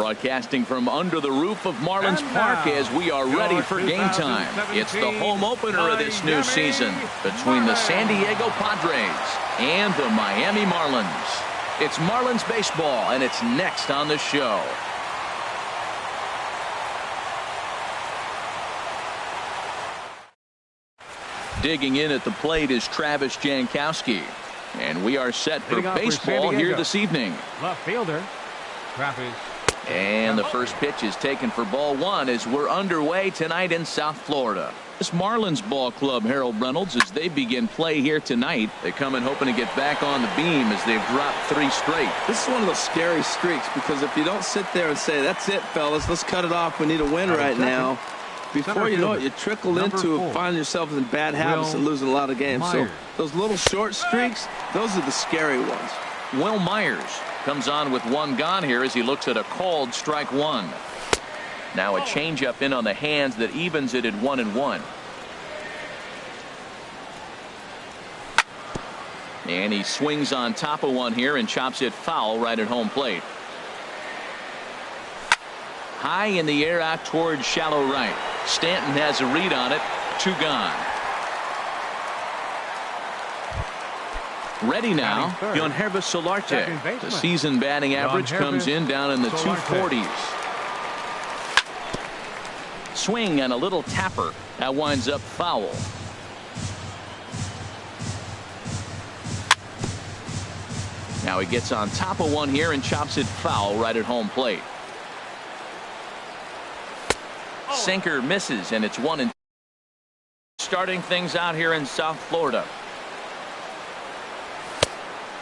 Broadcasting from under the roof of Marlins Park as we are ready for game time. It's the home opener of this new season between the San Diego Padres and the Miami Marlins. It's Marlins baseball, and it's next on the show. Digging in at the plate is Travis Jankowski. And we are set for baseball here this evening. Left fielder, Travis. And the first pitch is taken for ball one as we're underway tonight in South Florida. This Marlins ball club, Harold Reynolds, as they begin play here tonight. They come in hoping to get back on the beam as they've dropped 3 straight. This is one of those scary streaks because if you don't sit there and say, that's it, fellas, let's cut it off. We need a win right now. Before you know it, you trickle into finding yourself in bad habits and losing a lot of games. So those little short streaks, those are the scary ones. Will Myers comes on with 1 gone here as he looks at a called strike 1. Now a changeup in on the hands that evens it at 1-1. And he swings on top of one here and chops it foul right at home plate. High in the air out towards shallow right. Stanton has a read on it. 2 gone. Ready now, Yonhervis Solarte. The season batting average comes in down in the 240s. Swing and a little tapper. That winds up foul. Now he gets on top of one here and chops it foul right at home plate. Sinker misses, and it's 1-2. Starting things out here in South Florida.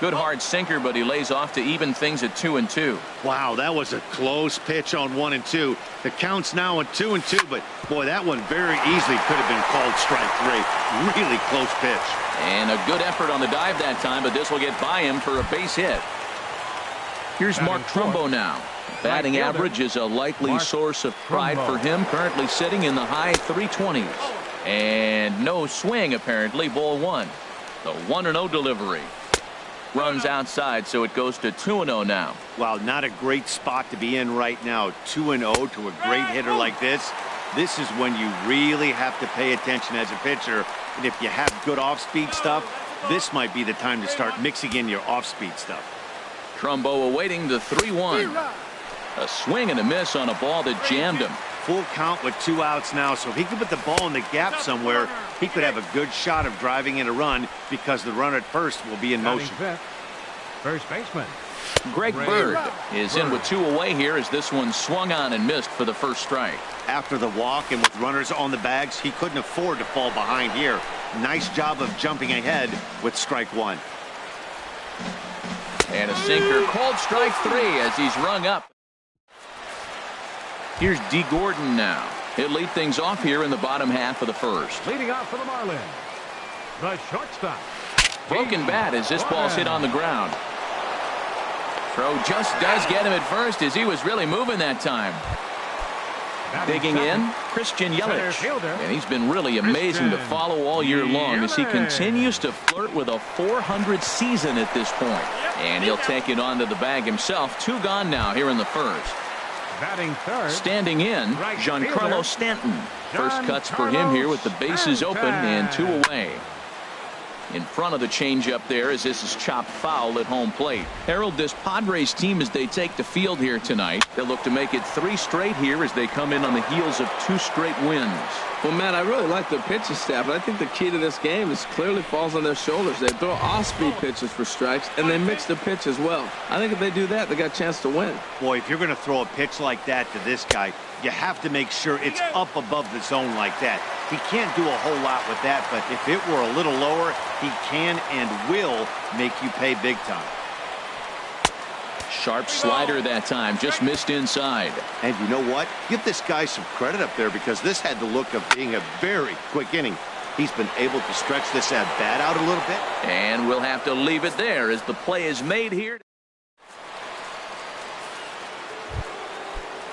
Good hard sinker, but he lays off to even things at 2-2. Wow, that was a close pitch on 1-2. The count's now at 2-2, but boy, that one very easily could have been called strike 3. Really close pitch. And a good effort on the dive that time, but this will get by him for a base hit. Here's Mark Trumbo now. Batting average is a likely source of pride for him, currently sitting in the high 320s. And no swing, apparently. Ball 1. The 1-0 delivery. Runs outside, so it goes to 2-0 now. Wow, not a great spot to be in right now. 2-0 to a great hitter like this. This is when you really have to pay attention as a pitcher. And if you have good off-speed stuff, this might be the time to start mixing in your off-speed stuff. Trumbo awaiting the 3-1. A swing and a miss on a ball that jammed him. Full count with 2 outs now, so if he could put the ball in the gap somewhere, he could have a good shot of driving in a run because the runner at first will be in motion. First baseman Greg Bird is in with 2 away here as this one swung on and missed for the first strike. After the walk and with runners on the bags, he couldn't afford to fall behind here. Nice job of jumping ahead with strike 1. And a sinker called strike 3 as he's rung up. Here's D. Gordon now. He'll lead things off here in the bottom half of the first. Leading off for the Marlins, the shortstop. Broken bat as this ball's hit on the ground. Throw just does get him at first as he was really moving that time. Digging in, Christian Yelich. And he's been really amazing to follow all year long as he continues to flirt with a 400 season at this point. And he'll take it onto the bag himself. 2 gone now here in the first. Batting third. Standing in, Giancarlo Stanton. First cuts for him here with the bases open and 2 away. In front of the changeup there as this is chopped foul at home plate. Harold, this Padres team as they take the field here tonight, they'll look to make it 3 straight here as they come in on the heels of 2 straight wins. Well, Matt, I really like their pitching staff, but I think the key to this game is clearly falls on their shoulders. They throw off-speed pitches for strikes, and they mix the pitch as well. I think if they do that, they got a chance to win. Boy, if you're going to throw a pitch like that to this guy, you have to make sure it's up above the zone like that. He can't do a whole lot with that, but if it were a little lower, he can and will make you pay big time. Sharp slider that time, just missed inside. And you know what? Give this guy some credit up there because this had the look of being a very quick inning. He's been able to stretch this at bat out a little bit. And we'll have to leave it there as the play is made here.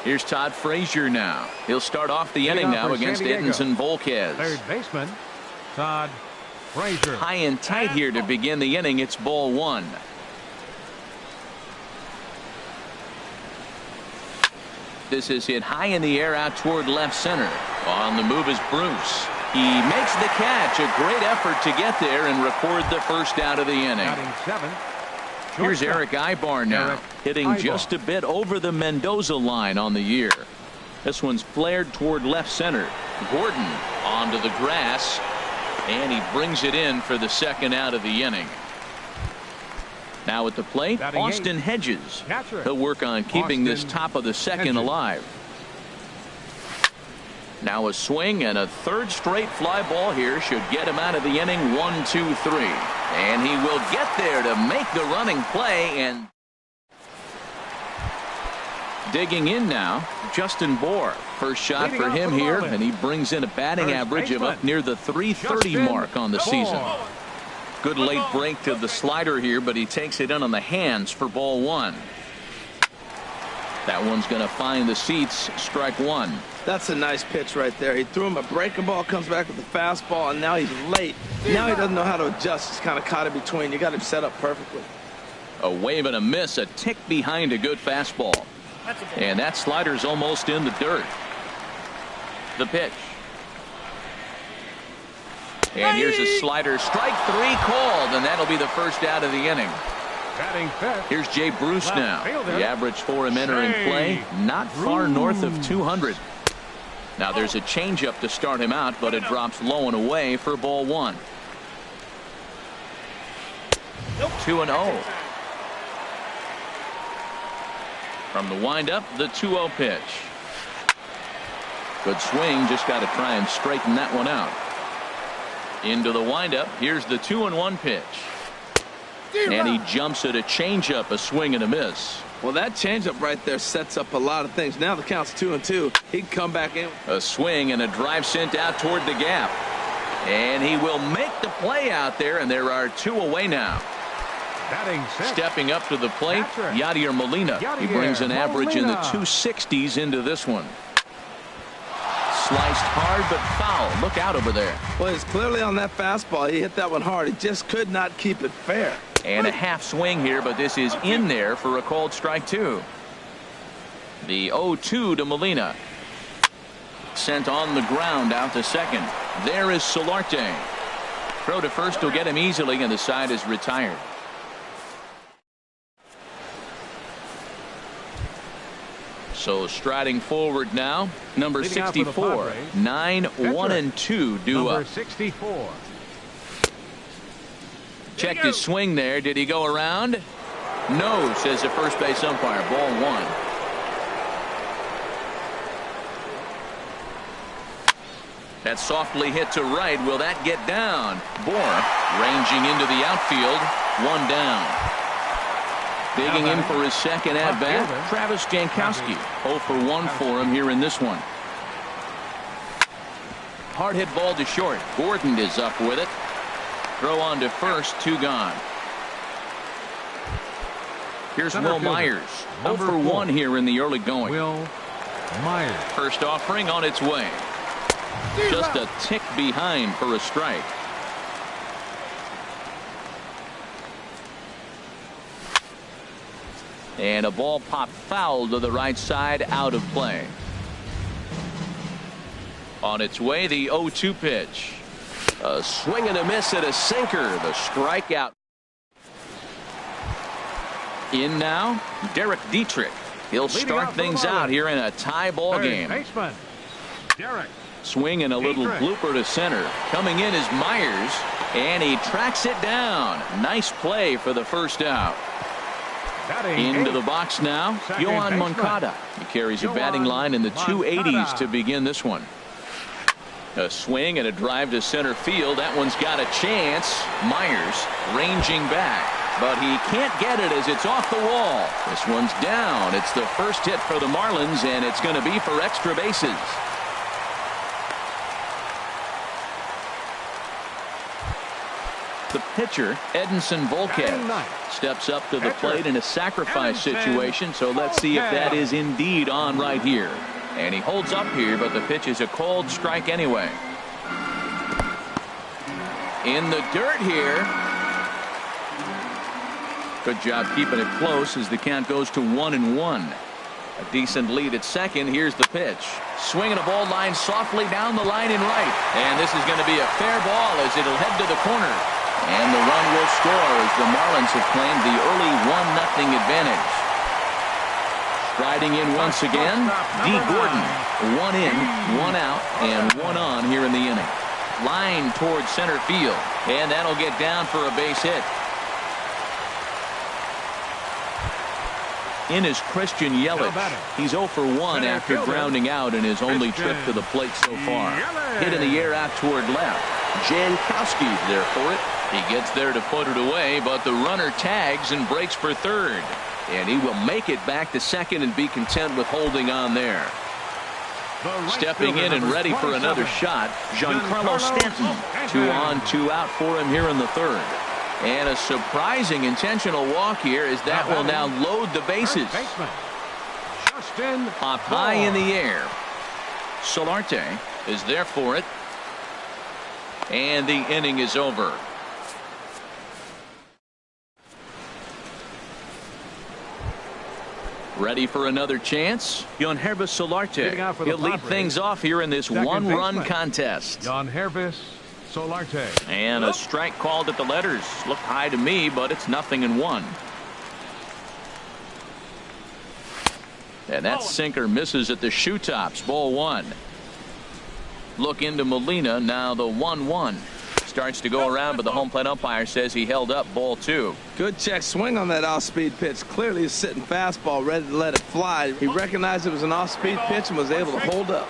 Here's Todd Frazier now. He'll start off the inning now against Edinson Volquez. Third baseman, Todd Frazier. High and tight here to begin the inning. It's ball 1. This is hit high in the air out toward left center. On the move is Bruce. He makes the catch. A great effort to get there and record the first out of the inning. Batting seventh. Here's Shortstop. Eric Ibar now, Eric hitting Ibar. just a bit over the Mendoza line on the year. This one's flared toward left center. Gordon onto the grass, and he brings it in for the second out of the inning. Now at the plate, Batting Austin eighth. Hedges. Catcher. He'll work on keeping this Austin top of the second Hedges. alive. Now a swing and a third straight fly ball here should get him out of the inning. 1, 2, 3. And he will get there to make the running play. And digging in now, Justin Bohr. First shot Leading for off him for the here, Marlins. and he brings in a batting First average of up baseman, near the 330 Justin mark on the Bohr. season. Good late break to the slider here, but he takes it in on the hands for ball one. That one's going to find the seats. Strike one. That's a nice pitch right there. He threw him a breaking ball, comes back with the fastball, and now he's late. Now he doesn't know how to adjust. He's kind of caught in between. You got him set up perfectly. A wave and a miss, a tick behind a good fastball. And that slider's almost in the dirt. The pitch. And here's a slider. Strike three called, and that'll be the first out of the inning. Batting fifth. Here's Jay Bruce Left now. fielder. The average for him entering play, not far north of 200. Now there's a changeup to start him out, but it drops low and away for ball one. 2-0. From the windup, the 2-0 pitch. Good swing, just got to try and straighten that one out. Into the windup, here's the 2-1 pitch. And he jumps at a changeup, a swing and a miss. Well, that changeup right there sets up a lot of things. Now the count's 2-2. He can come back in. A swing and a drive sent out toward the gap. And he will make the play out there, and there are two away now. Batting sixth. Stepping up to the plate, Catcher. Yadier Molina. He Yadier brings an average in the Molina. 260s into this one. Sliced hard but foul. Look out over there. Well, he's clearly on that fastball. He hit that one hard. He just could not keep it fair. And a half swing here, but this is in there for a called strike two. The 0-2 to Molina. Sent on the ground out to second. There is Solarte. Throw to first will get him easily, and the side is retired. So striding forward now, number Leading out for the 64. Padres. 9-1-2 due Number up. 64. Checked his swing there. Did he go around? No, says the first base umpire. Ball one. That's softly hit to right. Will that get down? Bohr ranging into the outfield. One down. Digging in for his second at bat, Travis Jankowski. 0 for 1 for him here in this one. Hard hit ball to short. Gordon is up with it. Throw on to first, 2 gone. Here's Center Will fielder, Myers. 0 number for 4. 1 here in the early going. Will Myers. First offering on its way. Just a tick behind for a strike. And a ball popped foul to the right side, out of play. On its way, the 0-2 pitch. A swing and a miss at a sinker. The strikeout. In now, Derek Dietrich. He'll Leading start out for the things Marlins. out here in a tie ball Third game. baseman. Derek. Swing and a little Dietrich. blooper to center. Coming in is Myers, and he tracks it down. Nice play for the first out. Batting Into eighth. the box now, Second Yohan baseman. Moncada. He carries a Yohan batting line in the 280s Moncada. to begin this one. A swing and a drive to center field. That one's got a chance. Myers ranging back, but he can't get it as it's off the wall. This one's down. It's the first hit for the Marlins, and it's going to be for extra bases. The pitcher, Edinson Volquez, Batting ninth. steps up to the Pitcher, plate in a sacrifice Edinson situation, so let's see if that Volquez. is indeed on right here. And he holds up here, but the pitch is a called strike anyway. In the dirt here. Good job keeping it close as the count goes to 1-1. A decent lead at second. Here's the pitch. Swinging a ball line softly down the line in right. And this is going to be a fair ball as it'll head to the corner. And the run will score as the Marlins have claimed the early 1-0 advantage. Striding in once again, D. Gordon. 1 in, 1 out, and 1 on here in the inning. Line towards center field. And that'll get down for a base hit. In is Christian Yelich. He's 0 for 1 after grounding out in his only trip to the plate so far. Hit in the air out toward left. Jankowski's there for it. He gets there to put it away, but the runner tags and breaks for third. And he will make it back to second and be content with holding on there. Stepping in and ready for another shot, Giancarlo Stanton. 2 on, 2 out for him here in the third. And a surprising intentional walk here as that will now load the bases. Up high in the air. Solarte is there for it. And the inning is over. Ready for another chance? Yangervis Solarte. He'll lead things off here in this one-run contest. Yangervis Solarte. And a strike called at the letters. Looked high to me, but it's 0-1. And that sinker misses at the shoe tops. Ball 1. Look into Molina. Now the 1-1. Starts to go around, but the home plate umpire says he held up. Ball 2. Good check swing on that off-speed pitch. Clearly a sitting fastball ready to let it fly. He recognized it was an off-speed pitch and was able to hold up.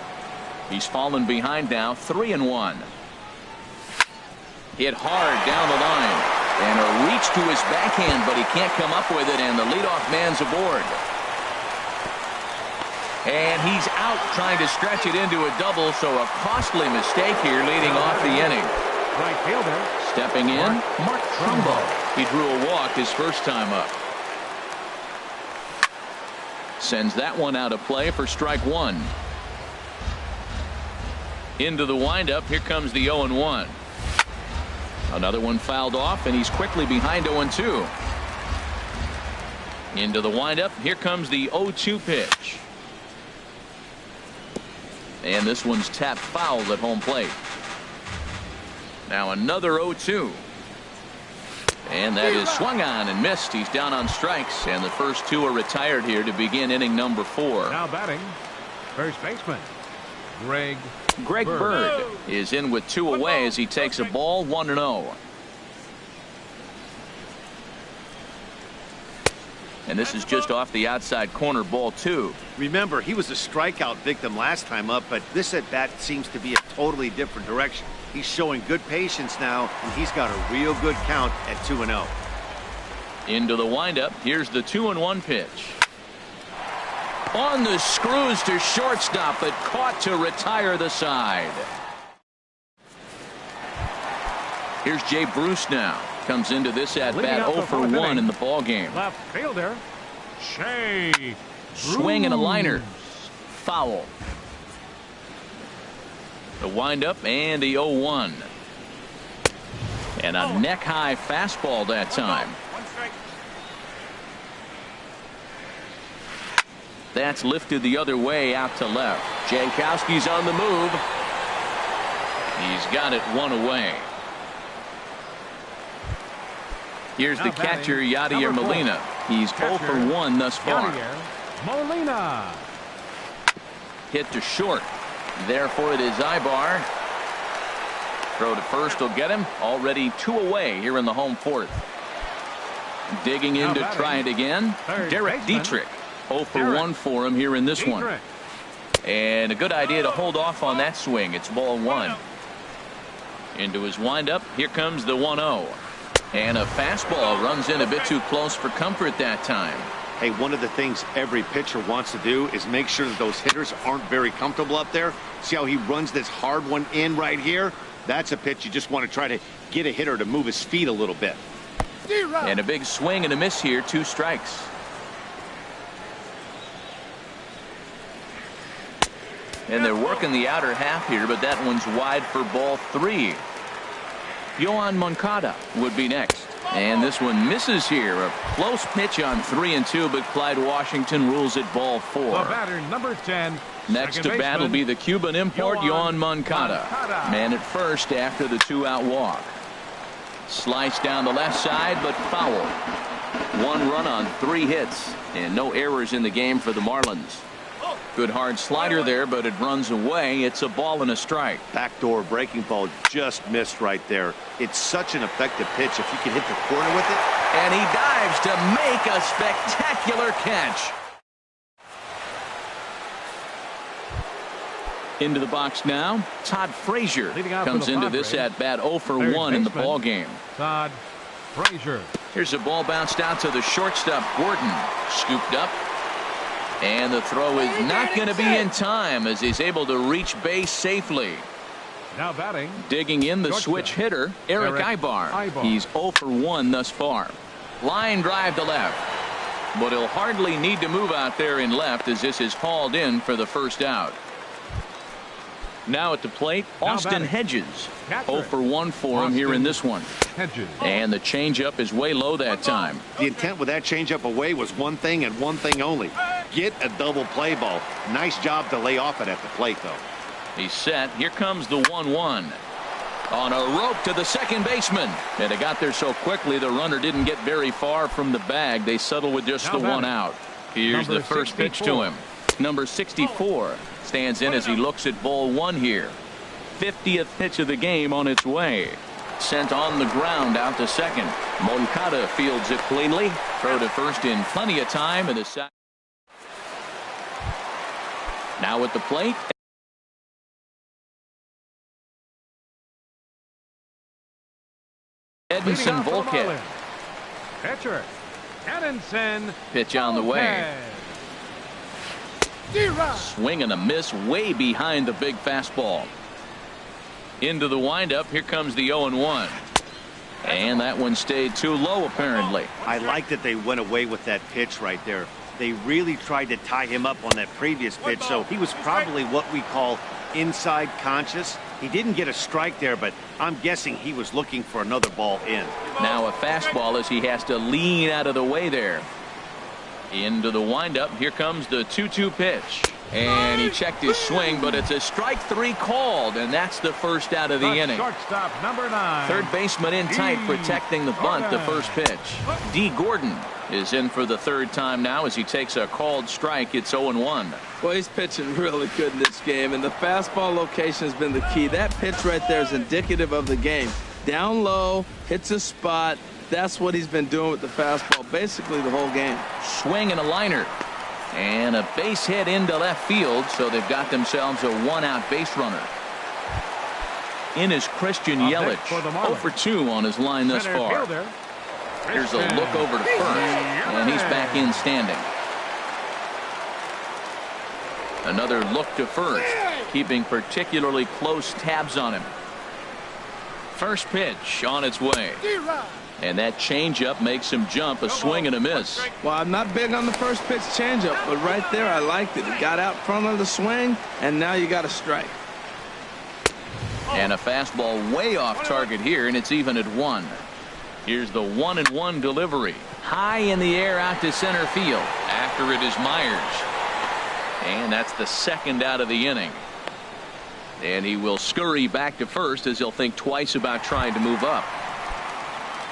He's fallen behind now. 3-1. Hit hard down the line. And a reach to his backhand, but he can't come up with it, and the leadoff man's aboard. And he's out trying to stretch it into a double, so a costly mistake here leading off the inning. Right fielder. Stepping in, Mark Trumbo. He drew a walk his first time up. Sends that one out of play for strike 1. Into the windup. Here comes the 0-1. Another one fouled off, and he's quickly behind 0-2. Into the windup. Here comes the 0-2 pitch. And this one's tapped foul at home plate. Now another 0-2. And that is swung on and missed. He's down on strikes, and the first 2 are retired here to begin inning number 4. Now batting, first baseman, Greg Bird is in with 2 away as he takes a ball 1-0. And this is just off the outside corner. Ball 2. Remember, he was a strikeout victim last time up, but this at bat seems to be a totally different direction. He's showing good patience now, and he's got a real good count at 2-0. Into the windup. Here's the 2-1 pitch. On the screws to shortstop, but caught to retire the side. Here's Jay Bruce now. Comes into this at bat 0 for 1 in the ball game. Left fielder, Shea. Swing and a liner. Foul. The windup and the 0-1. And a neck high fastball that time. That's lifted the other way out to left. Jankowski's on the move. He's got it 1 away. Here's the catcher, Yadier Molina. He's 0 for 1 thus far. Molina. Hit to short. Therefore it is Ibar. Throw to first will get him. Already 2 away here in the home 4th. Digging in to try it again. Derek Dietrich. 0 for 1 for him here in this one. And a good idea to hold off on that swing. It's ball 1. Into his windup. Here comes the 1-0. And a fastball runs in a bit too close for comfort that time. Hey, one of the things every pitcher wants to do is make sure that those hitters aren't very comfortable up there. See how he runs this hard one in right here? That's a pitch you just want to try to get a hitter to move his feet a little bit. And a big swing and a miss here. 2 strikes. And they're working the outer half here, but that one's wide for ball 3. Yohan Moncada would be next. And this one misses here. A close pitch on 3-2, but Clyde Washington rules it ball 4. The batter, number 10. Next to bat will be the Cuban import, Yoan Moncada. Man at first after the 2-out walk. Slice down the left side, but foul. 1 run on 3 hits, and no errors in the game for the Marlins. Good hard slider there, but it runs away. It's a ball and a strike. Backdoor breaking ball just missed right there. It's such an effective pitch if you can hit the corner with it. And he dives to make a spectacular catch. Into the box now, Todd Frazier comes into this at bat 0 for 1 in the ball game. Todd Frazier. Here's a ball bounced out to the shortstop, Gordon. Scooped up. And the throw is not going to be in time as he's able to reach base safely. Now batting. Digging in the switch hitter, Eric Ibar. He's 0 for 1 thus far. Line drive to left. But he'll hardly need to move out there in left as this is hauled in for the first out. Now at the plate, Austin Hedges. 0 for 1 for him here in this one. And the changeup is way low that time. The intent with that changeup away was one thing and one thing only. Get a double play ball. Nice job to lay off it at the plate, though. He's set. Here comes the 1-1. On a rope to the second baseman. And it got there so quickly the runner didn't get very far from the bag. They settle with just the 1 out. Here's the first pitch to him. Number 64 stands in as he looks at ball 1 here. 50th pitch of the game on its way. Sent on the ground out to second. Moncada fields it cleanly. Throw to first in plenty of time. And the second. Now at the plate. Edinson Volquez. Pitcher Edinson. Pitch on the way. Swing and a miss way behind the big fastball. Into the windup. Here comes the 0-1. And that one stayed too low apparently. I like that they went away with that pitch right there. They really tried to tie him up on that previous pitch, so he was probably what we call inside conscious. He didn't get a strike there, but I'm guessing he was looking for another ball in. Now a fastball as he has to lean out of the way there. Into the windup. Here comes the 2-2 pitch. And he checked his swing, but it's a strike 3 called, and that's the first out of the inning. Shortstop number 9. Third baseman in tight protecting the bunt. The first pitch. D. Gordon is in for the 3rd time now as he takes a called strike. It's 0-1. Well, he's pitching really good in this game, and the fastball location has been the key. That pitch right there is indicative of the game. Down low, hits a spot. That's what he's been doing with the fastball basically the whole game. Swing and a liner. And a base hit into left field, so they've got themselves a 1-out base runner. In is Christian Yelich, 0 for 2 on his line thus far. Here's a look over to first, and he's back in standing. Another look to first, keeping particularly close tabs on him. First pitch on its way. And that changeup makes him jump. A swing and a miss. Well, I'm not big on the first pitch changeup, but right there I liked it. He got out front of the swing, and now you got a strike. And a fastball way off target here, and it's even at 1. Here's the 1-1 delivery. High in the air out to center field. After it is Myers. And that's the 2nd out of the inning. And he will scurry back to first as he'll think twice about trying to move up.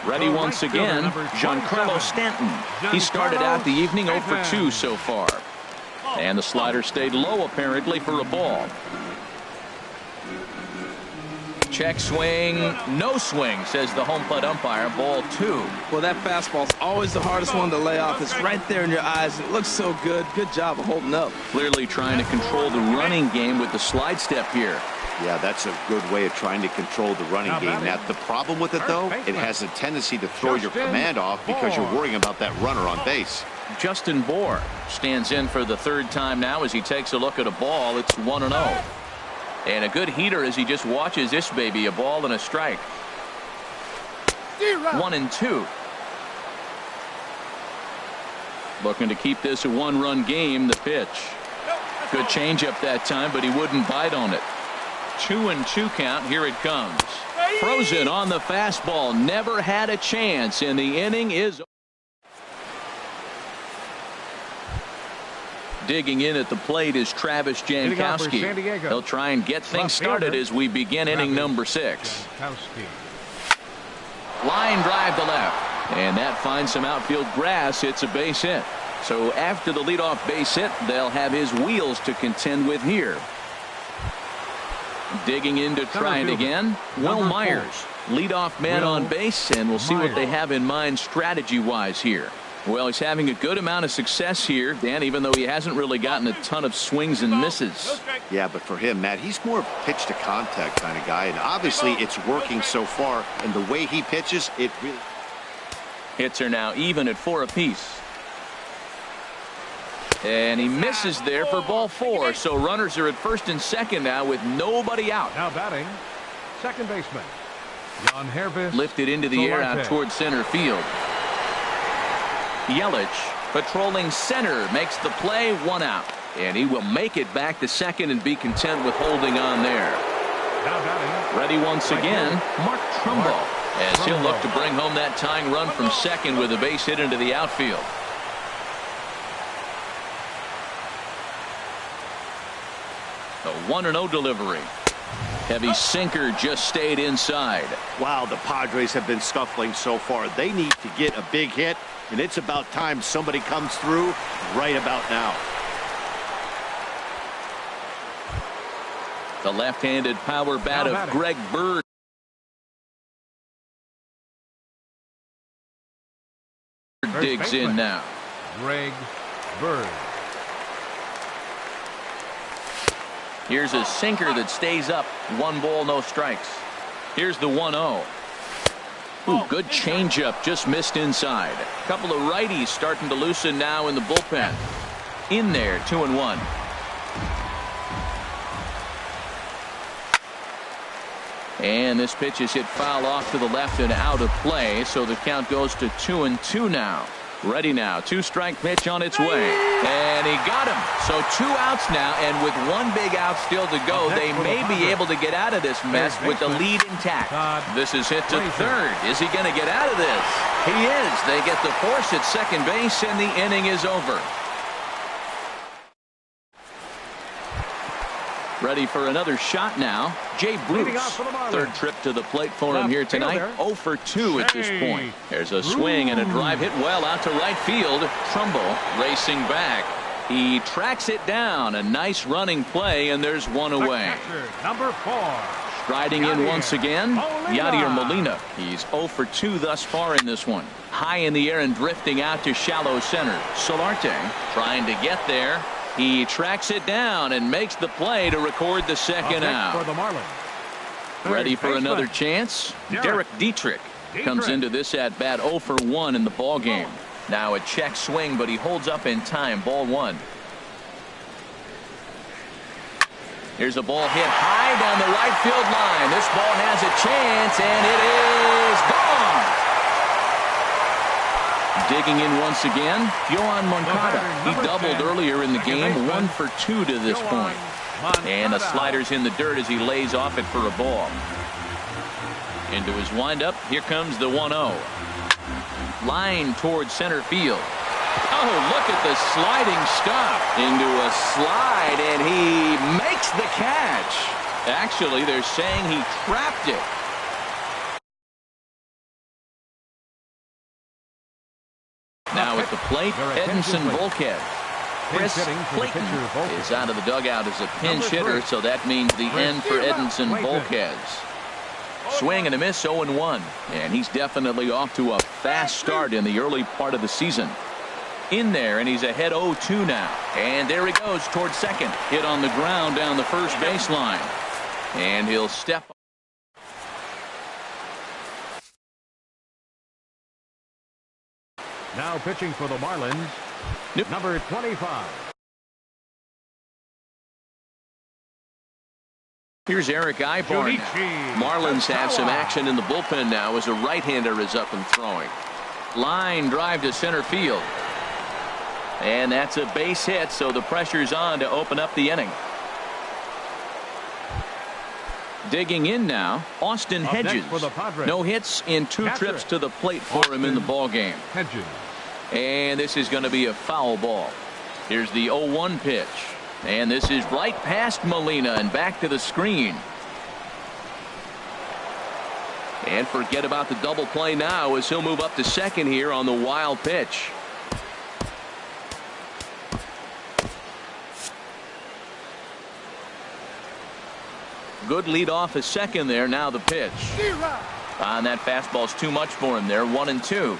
Ready once again, Giancarlo Stanton. He started out the evening 0 for 2 so far. And the slider stayed low apparently for a ball. Check swing, no swing, says the home plate umpire. Ball 2. Well, that fastball's always the hardest one to lay off. It's right there in your eyes. It looks so good. Good job of holding up. Clearly trying to control the running game with the slide step here. Yeah, that's a good way of trying to control the running game. Now, the problem with it, though, it has a tendency to throw your command off because you're worrying about that runner on base. Justin Bour stands in for the 3rd time now as he takes a look at a ball. It's 1-0. And a good heater as he just watches this baby. A ball and a strike. 1-2. Looking to keep this a 1-run game. The pitch. Good changeup that time, but he wouldn't bite on it. 2-2 count. Here it comes. Frozen on the fastball. Never had a chance, and the inning is. Digging in at the plate is Travis Jankowski. He'll try and get things started as we begin inning number 6. Line drive to left, and that finds some outfield grass. It's a base hit. So after the leadoff base hit, they'll have his wheels to contend with here. Digging in to try it again, Will Myers, leadoff man on base, and we'll see what they have in mind strategy-wise here. Well, he's having a good amount of success here, Dan, even though he hasn't really gotten a ton of swings and misses. Yeah, but for him, Matt, he's more of a pitch-to-contact kind of guy, and obviously it's working so far, and the way he pitches, it really... Hits are now even at 4 apiece. And he misses there for ball 4, so runners are at first and second now with nobody out. Now batting, second baseman, Jan Hervis. Lifted into the air out towards center field. Yelich patrolling center makes the play, 1 out, and he will make it back to second and be content with holding on there. Now batting, ready once again, Mark Trumbo, as he'll look to bring home that tying run from second with a base hit into the outfield. A 1-0 delivery. Heavy sinker just stayed inside. Wow, the Padres have been scuffling so far. They need to get a big hit, and it's about time somebody comes through right about now. The left-handed power bat of Greg Bird. Digs in now. Greg Bird. Here's a sinker that stays up. 1 ball, no strikes. Here's the 1-0. Ooh, good changeup, just missed inside. A couple of righties starting to loosen now in the bullpen. In there, 2-1. And this pitch is hit foul off to the left and out of play, so the count goes to 2-2 now. Ready now, 2-strike pitch on its way, and he got him. So 2 outs now, and with 1 big out still to go, they may be able to get out of this mess with the lead intact. This is hit to third. Is he going to get out of this? He is. They get the force at second base, and the inning is over. Ready for another shot now. Jay Bruce, third trip to the plate for him here tonight. 0 for 2 at this point. There's a swing and a drive hit well out to right field. Trumbo racing back. He tracks it down. A nice running play, and there's 1 away. Number 4. Striding in once again, Yadier Molina. He's 0 for 2 thus far in this one. High in the air and drifting out to shallow center. Solarte trying to get there. He tracks it down and makes the play to record the second out. For the Marlins. Ready for another chance? Derek Dietrich comes into this at bat 0 for 1 in the ball game. Now a check swing, but he holds up in time. Ball 1. Here's a ball hit high down the right field line. This ball has a chance, and it is gone. Digging in once again, Yohan Moncada. He doubled earlier in the game, 1 for 2 to this point. And the slider's in the dirt as he lays off it for a ball. Into his windup, here comes the 1-0. Line towards center field. Oh, look at the sliding stop. Into a slide, and he makes the catch. Actually, they're saying he trapped it. Now at the plate, Edinson Volquez. Chris Clayton is out of the dugout as a pinch hitter, so that means the end for Edinson Volquez. Swing and a miss, 0-1, and he's definitely off to a fast start in the early part of the season. In there, and he's ahead 0-2 now. And there he goes towards second. Hit on the ground down the first baseline. And he'll step. Now pitching for the Marlins, number 25. Here's Eric Ibarn. Marlins have some action in the bullpen now as a right-hander is up and throwing. Line drive to center field. And that's a base hit, so the pressure's on to open up the inning. Digging in now, Austin Hedges. No hits in 2 trips to the plate for him in the ball game. And this is going to be a foul ball. Here's the 0-1 pitch. And this is right past Molina and back to the screen. And forget about the double play now as he'll move up to second here on the wild pitch. Good lead off at second there. Now the pitch. And that fastball's too much for him there. 1-2.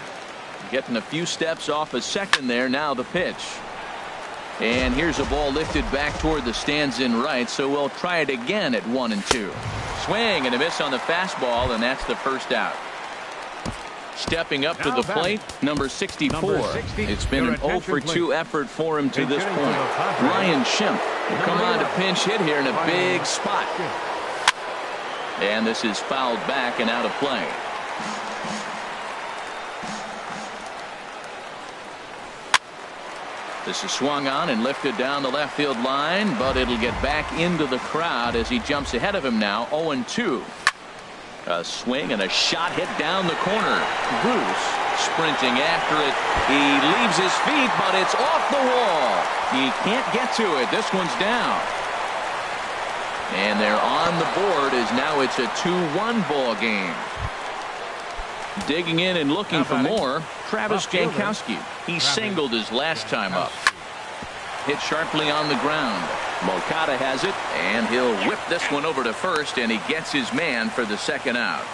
Getting a few steps off a second there. Now the pitch. And here's a ball lifted back toward the stands in right. So we'll try it again at 1-2. Swing and a miss on the fastball, and that's the first out. Stepping up to the plate, number 64. It's been an 0-for-2 effort for him to this point. Ryan Schimpf will come on to pinch hit here in a big spot. And this is fouled back and out of play. This is swung on and lifted down the left field line, but it'll get back into the crowd as he jumps ahead of him now. 0-2. A swing and a shot hit down the corner. Bruce sprinting after it. He leaves his feet, but it's off the wall. He can't get to it. This one's down. And they're on the board as now it's a 2-1 ball game. Digging in and looking for more, Travis Jankowski. He singled his last time up. Hit sharply on the ground. Moncada has it, and he'll whip this one over to first, and he gets his man for the second out.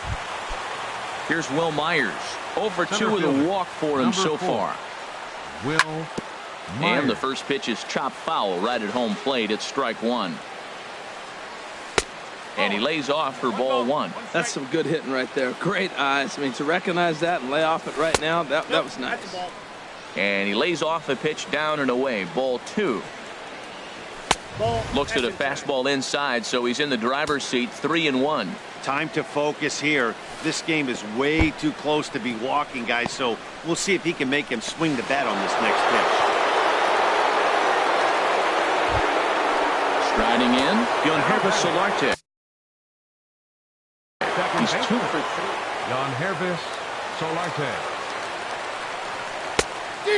Here's Will Myers. 0-for-2 with a walk for him so far. Will Myers. And the first pitch is chopped foul right at home plate. It's strike 1. And he lays off for ball 1. That's some good hitting right there. Great eyes. I mean, to recognize that and lay off it right now, that was nice. And he lays off a pitch down and away. Ball 2. Looks at a fastball inside, so he's in the driver's seat. 3-1. Time to focus here. This game is way too close to be walking, guys, so we'll see if he can make him swing the bat on this next pitch. Striding in, Yangervis Solarte. He's 2 for 3. Yangervis Solarte.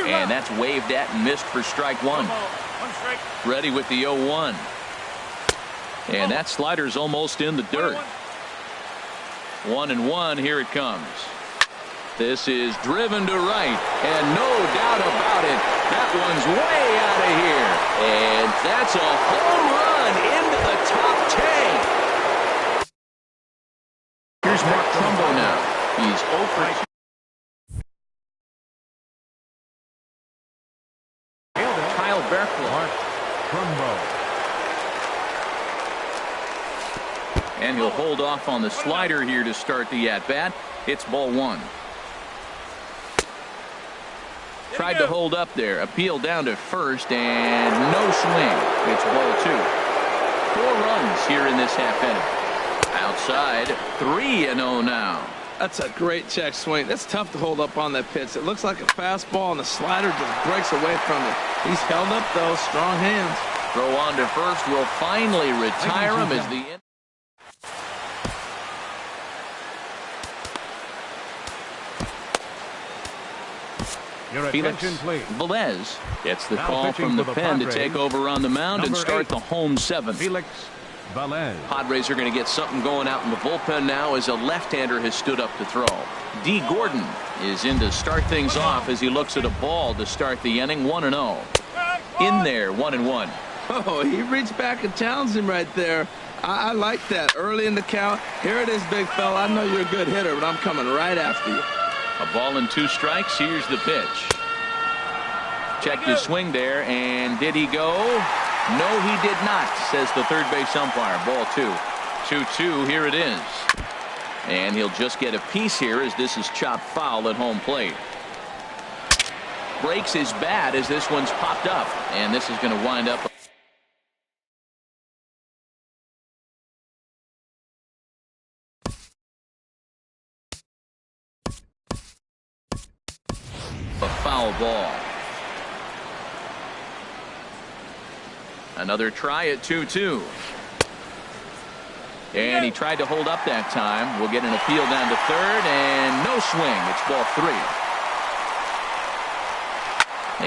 And that's waved at and missed for strike 1. Ready with the 0-1. And that slider's almost in the dirt. 1-1. Here it comes. This is driven to right, and no doubt about it, that one's way out of here. And that's a home run into the top 10. Here's Mark Trumbo now. He's 0 for 2. Kyle Berkler. Mark Trumbo. And he'll hold off on the slider here to start the at-bat. It's ball 1. Tried to hold up there. Appeal down to first, and no swing. It's ball 2. 4 runs here in this half inning. Outside, 3-0 now. That's a great check swing. That's tough to hold up on that pitch. It looks like a fastball, and the slider just breaks away from it. He's held up, though. Strong hands. Throw on to first will finally retire him as the... Felix Velez gets the call from the pen to take over on the mound and start the home 7th. Felix Velez. Padres are going to get something going out in the bullpen now as a left-hander has stood up to throw. D. Gordon is in to start things off as he looks at a ball to start the inning. 1-0. In there, 1-1. Oh, he reached back and challenged him right there. I like that. Early in the count. Here it is, big fella. I know you're a good hitter, but I'm coming right after you. A ball and 2 strikes. Here's the pitch. Checked his swing there, and did he go? No, he did not, says the third base umpire. Ball 2. 2-2. Here it is. And he'll just get a piece here as this is chopped foul at home plate. Breaks his bat as this one's popped up, and this is going to wind up. A foul ball. Another try at 2-2. And he tried to hold up that time. We'll get an appeal down to third, and no swing. It's ball 3.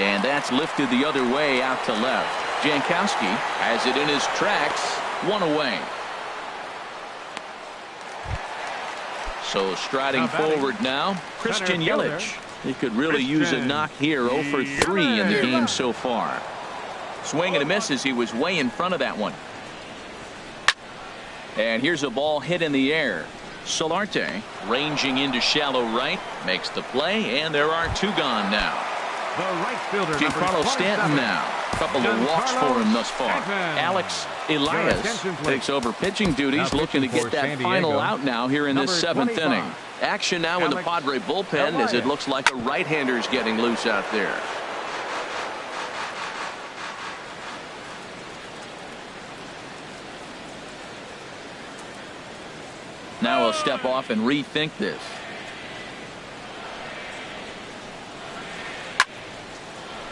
And that's lifted the other way out to left. Jankowski has it in his tracks, 1 away. So striding forward now, Christian Yelich. He could really use a knock here. 0 for 3 in the game so far. Swing and a miss as he was way in front of that one. And here's a ball hit in the air. Solarte ranging into shallow right, makes the play, and there are 2 gone now. The right fielder, Giancarlo Stanton now. A couple of walks for him thus far. Alex Elias takes over pitching duties, looking to get that final out now here in this 7th inning. Action now in the Padre bullpen as it looks like a right-hander's getting loose out there. Now he'll step off and rethink this.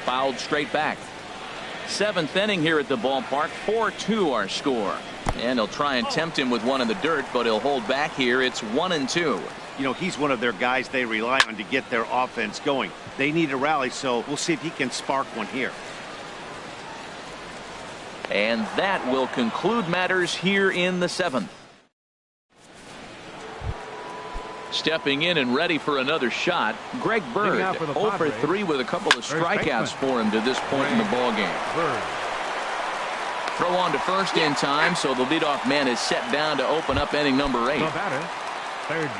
Fouled straight back. 7th inning here at the ballpark. 4-2 our score. And he'll try and tempt him with one in the dirt, but he'll hold back here. It's 1-2. You know, he's one of their guys they rely on to get their offense going. They need a rally, so we'll see if he can spark one here. And that will conclude matters here in the 7th. Stepping in and ready for another shot, Greg Bird. 0 for 3 with a couple of strikeouts for him to this point in the ballgame. Throw on to first in time, so the leadoff man is set down to open up inning number 8.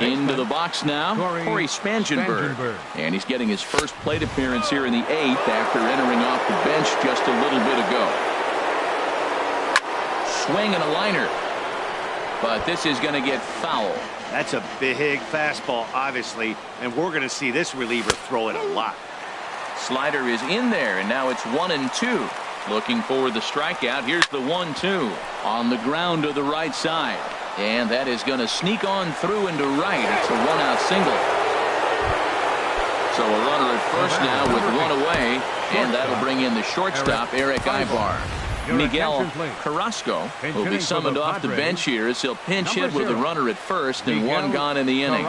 Into the box now, Corey Spangenberg. And he's getting his first plate appearance here in the 8th after entering off the bench just a little bit ago. Swing and a liner. But this is going to get foul. That's a big fastball, obviously, and we're going to see this reliever throw it a lot. Slider is in there, and now it's 1-2. Looking for the strikeout. Here's the 1-2 on the ground to the right side. And that is going to sneak on through into right. It's a 1-out single. So a runner at first now with 1 away, and that'll bring in the shortstop, Eric Ibar. Miguel Carrasco will be summoned off the bench here as he'll pinch hit with a runner at first and 1 gone in the inning.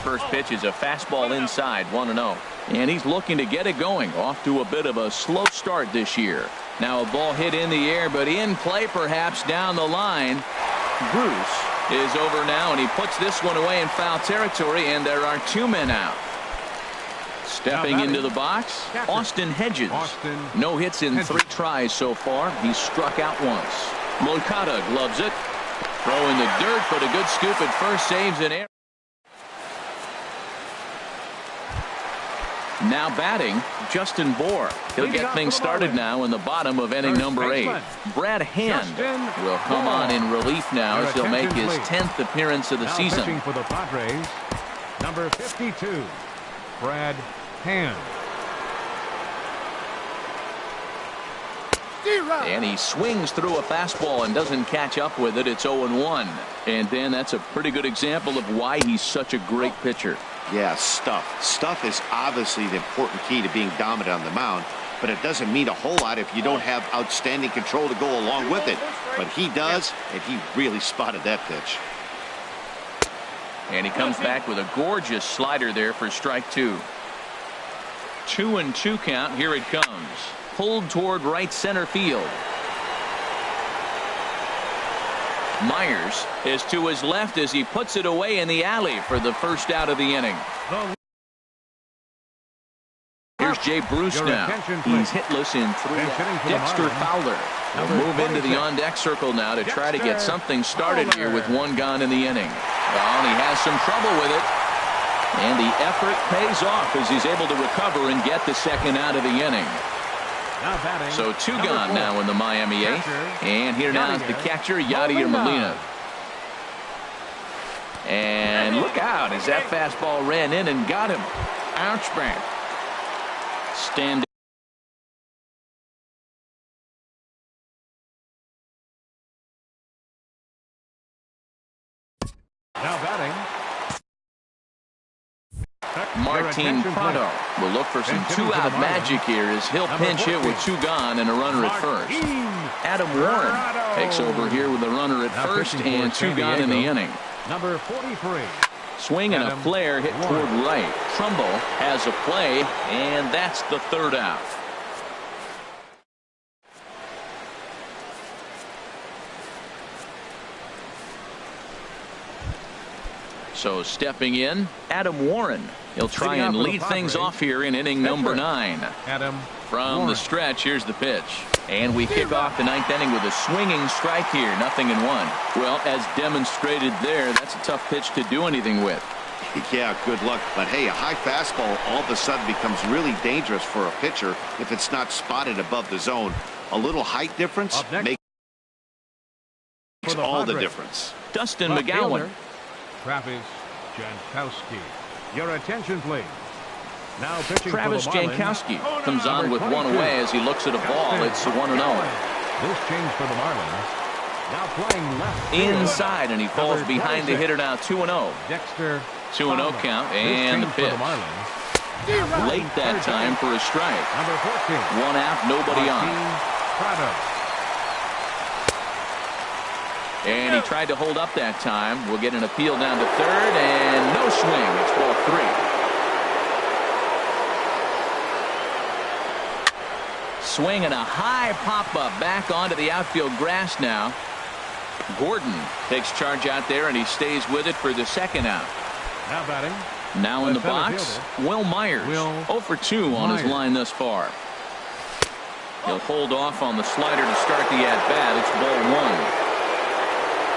First pitch is a fastball inside, 1-0. And he's looking to get it going. Off to a bit of a slow start this year. Now a ball hit in the air, but in play perhaps down the line. Bruce is over now, and he puts this one away in foul territory, and there are 2 men out. Stepping into the box, Austin Hedges. No hits in 3 tries so far. He's struck out once. Moncada gloves it. Throw in the dirt, but a good scoop at first, saves an error. Now batting, Justin Bohr. He'll get things started now in the bottom of inning number 8. Brad Hand will come on in relief now as he'll make his 10th appearance of the season. Pitching for the Padres, number 52, Brad Hand. And he swings through a fastball and doesn't catch up with it. It's 0-1. And then that's a pretty good example of why he's such a great pitcher. Yeah, stuff. Stuff is obviously the important key to being dominant on the mound, but it doesn't mean a whole lot if you don't have outstanding control to go along with it. But he does, and he really spotted that pitch. And he comes back with a gorgeous slider there for strike 2. 2-2 count. Here it comes. Pulled toward right center field. Myers is to his left as he puts it away in the alley for the first out of the inning. Here's Jay Bruce now. He's hitless in 3. Dexter Fowler will move into the on-deck circle now to try to get something started here with 1 gone in the inning. Well, he has some trouble with it. And the effort pays off as he's able to recover and get the 2nd out of the inning. So 2 gone now in the Miami 8th. And here now is the catcher, Yadier Molina. And look out as that fastball ran in and got him. Ouch, man. Stand. Now batting, Martin Prado will look for some 2-out magic here as he'll pinch hit with 2 gone and a runner at first. Adam Warren Takes over here with a runner at first and 2 gone in the inning. Number 43. Swing and a flare hit toward right. Trumbo has a play, and that's the 3rd out. So stepping in, Adam Warren. He'll try and lead things off here in inning number 9. Adam From the stretch, here's the pitch. And we kick off the 9th inning with a swinging strike here, 0-1. Well, as demonstrated there, that's a tough pitch to do anything with. Yeah, good luck. But hey, a high fastball all of a sudden becomes really dangerous for a pitcher if it's not spotted above the zone. A little height difference makes all the difference. Dustin McGowan. Travis Jankowski. Your attention, please. Now pitching Travis for the Marlins. Jankowski comes on with 1 away as he looks at a ball. It's a 1-0. This change for the Marlins. Now playing left field. Inside, and he falls behind the hitter now. 2-0. Dexter 2-0 count, and the pitch. Late that time for a strike. Number 14. 1 out, nobody on. And he tried to hold up that time. We'll get an appeal down to 3rd, and no swing. It's ball 3. Swing and a high pop-up back onto the outfield grass now. Gordon takes charge out there, and he stays with it for the 2nd out. Now batting. Now in the box, Will Myers. 0 for 2 on his line thus far. He'll hold off on the slider to start the at-bat. It's ball 1.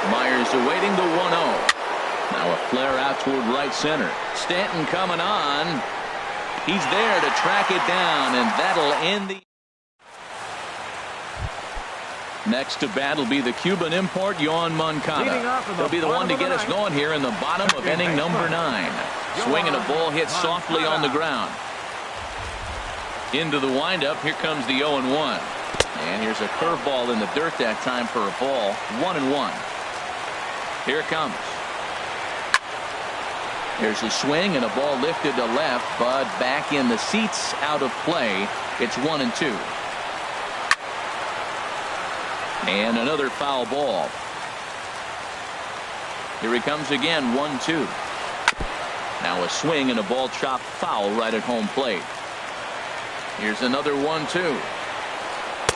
Myers awaiting the 1-0. Now a flare out toward right center. Stanton coming on. He's there to track it down, and that'll end the. Next to bat will be the Cuban import, Yoan Moncada. He'll be the one to get us going here in the bottom of inning number 9. Swinging a ball hit softly on the ground. Into the windup. Here comes the 0-1. And here's a curveball in the dirt that time for a ball. 1-1. Here it comes. Here's a swing and a ball lifted to left, but back in the seats, out of play. It's 1-2. And another foul ball. Here he comes again, 1-2. Now a swing and a ball chopped foul right at home plate. Here's another 1-2.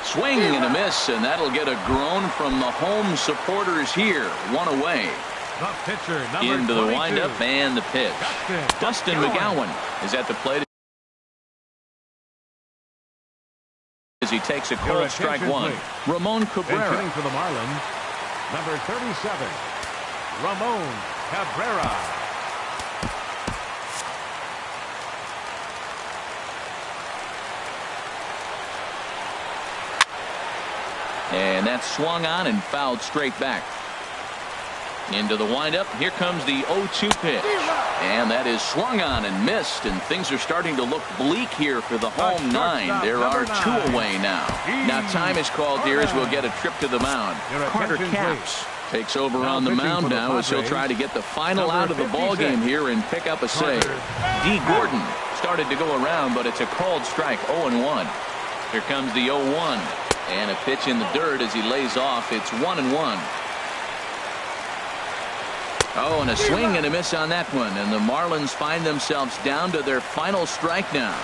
Swing and a miss, and that'll get a groan from the home supporters here. 1 away. The pitcher, into the 22. windup and the pitch. Dustin McGowan is at the plate as he takes a cold strike 1. Ramon Cabrera. Hitting for the Marlins, number 37, Ramon Cabrera. And that's swung on and fouled straight back. Into the windup. Here comes the 0-2 pitch. And that is swung on and missed. And things are starting to look bleak here for the home 9. There are 2 away now. Now time is called here as we'll get a trip to the mound. Carter Capps takes over on the mound now as he'll try to get the final out of the ball game here and pick up a save. D. Gordon started to go around, but it's a called strike. 0-1. Here comes the 0-1. And a pitch in the dirt as he lays off. It's 1-1. Oh, and a swing and a miss on that one. And the Marlins find themselves down to their final strike now.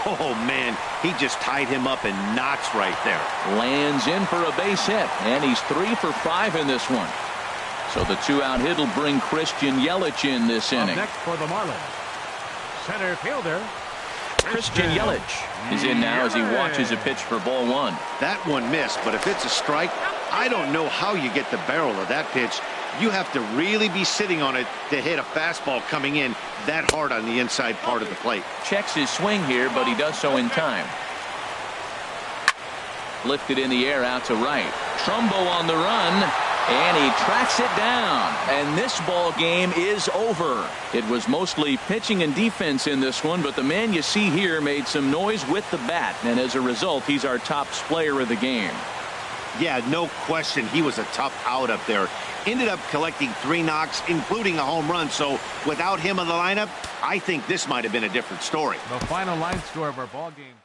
Oh, man, he just tied him up in knots right there. Lands in for a base hit. And he's 3 for 5 in this one. So the 2-out hit will bring Christian Yelich in this inning. Next for the Marlins, center fielder Christian Yelich is in now as he watches a pitch for ball 1. That one missed, but if it's a strike, I don't know how you get the barrel of that pitch. You have to really be sitting on it to hit a fastball coming in that hard on the inside part of the plate. Checks his swing here, but he does so in time. Lifted in the air out to right. Trumbo on the run. And he tracks it down. And this ball game is over. It was mostly pitching and defense in this one, but the man you see here made some noise with the bat. And as a result, he's our top player of the game. Yeah, no question. He was a tough out up there. Ended up collecting 3 knocks, including a home run. So without him in the lineup, I think this might have been a different story. The final line score of our ball game.